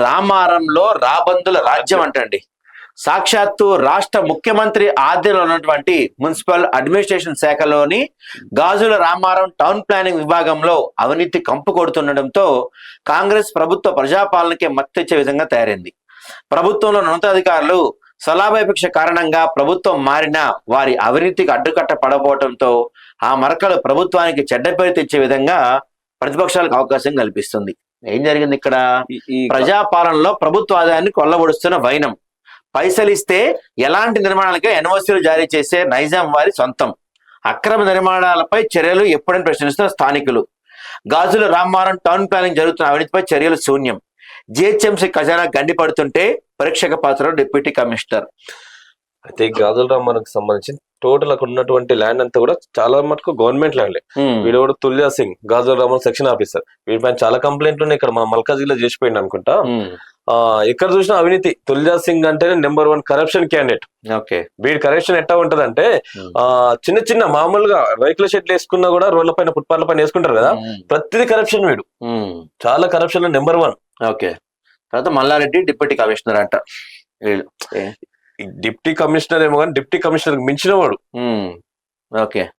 రామారంలో రాబందుల రాజ్యం అంటండి. సాక్షాత్తు రాష్ట్ర ముఖ్యమంత్రి ఆధ్వర్యంలో ఉన్నటువంటి మున్సిపల్ అడ్మినిస్ట్రేషన్ శాఖలోని గాజుల రామారం టౌన్ ప్లానింగ్ విభాగంలో అవినీతి కంపు కొడుతుండటంతో కాంగ్రెస్ ప్రభుత్వ ప్రజాపాలనకే మత్తెచ్చే విధంగా తయారైంది. ప్రభుత్వంలో ఉన్నతాధికారులు సలాభాపేక్ష కారణంగా ప్రభుత్వం మారిన వారి అవినీతికి అడ్డుకట్ట పడకపోవడంతో ఆ మరకలు ప్రభుత్వానికి చెడ్డ పేరు తెచ్చే విధంగా ప్రతిపక్షాలకు అవకాశం కల్పిస్తుంది. ఏం జరిగింది ఇక్కడ? ప్రజాపాలనలో ప్రభుత్వ ఆదాయాన్ని కొల్లబొడుస్తున్న వైనం. పైసలు ఇస్తే ఎలాంటి నిర్మాణాలకే ఎన్ఓసీలు జారీ చేసే నైజాం వారి సొంతం. అక్రమ నిర్మాణాలపై చర్యలు ఎప్పుడని ప్రశ్నిస్తున్న స్థానికులు. గాజుల రామారం టౌన్ ప్లానింగ్ జరుగుతున్న అవినీతిపై చర్యలు శూన్యం. జిహెచ్ఎంసీ ఖజానా గండిపడుతుంటే పరీక్షక పాత్రలో డిప్యూటీ కమిషనర్. అయితే గాజుల రామానికి సంబంధించి టోటల్ అక్కడ ఉన్నటువంటి ల్యాండ్ అంతా కూడా చాలా మటుకు గవర్నమెంట్ ల్యాండ్. వీడు కూడా తుల్యా సింగ్ గాజుల రామన్ సెక్షన్ ఆఫీసర్. వీడిపైన చాలా కంప్లైంట్లు ఉన్నాయి. ఇక్కడ మన మల్కాజిలో చేసిపోయింది అనుకుంటా. ఎక్కడ చూసినా అవినీతి. తుల్జా సింగ్ అంటేనే నెంబర్ 1 కరప్షన్ క్యాండిడేట్. ఓకే, వీడి కరప్షన్ ఎట్లా ఉంటది అంటే చిన్న చిన్న మామూలుగా రైతుల షెట్లు వేసుకున్నా కూడా రోడ్ల పైన ఫుట్పాత్ల పైన వేసుకుంటారు కదా, ప్రతిదీ కరప్షన్. వీడు చాలా కరప్షన్ లో నెంబర్ 1. ఓకే, తర్వాత మల్లారెడ్డి డిప్యూటీ కమిషనర్ అంట. డిప్యూటీ కమిషనర్ ఏమో కానీ డిప్యూటీ కమిషనర్ మించిన వాడు. ఓకే,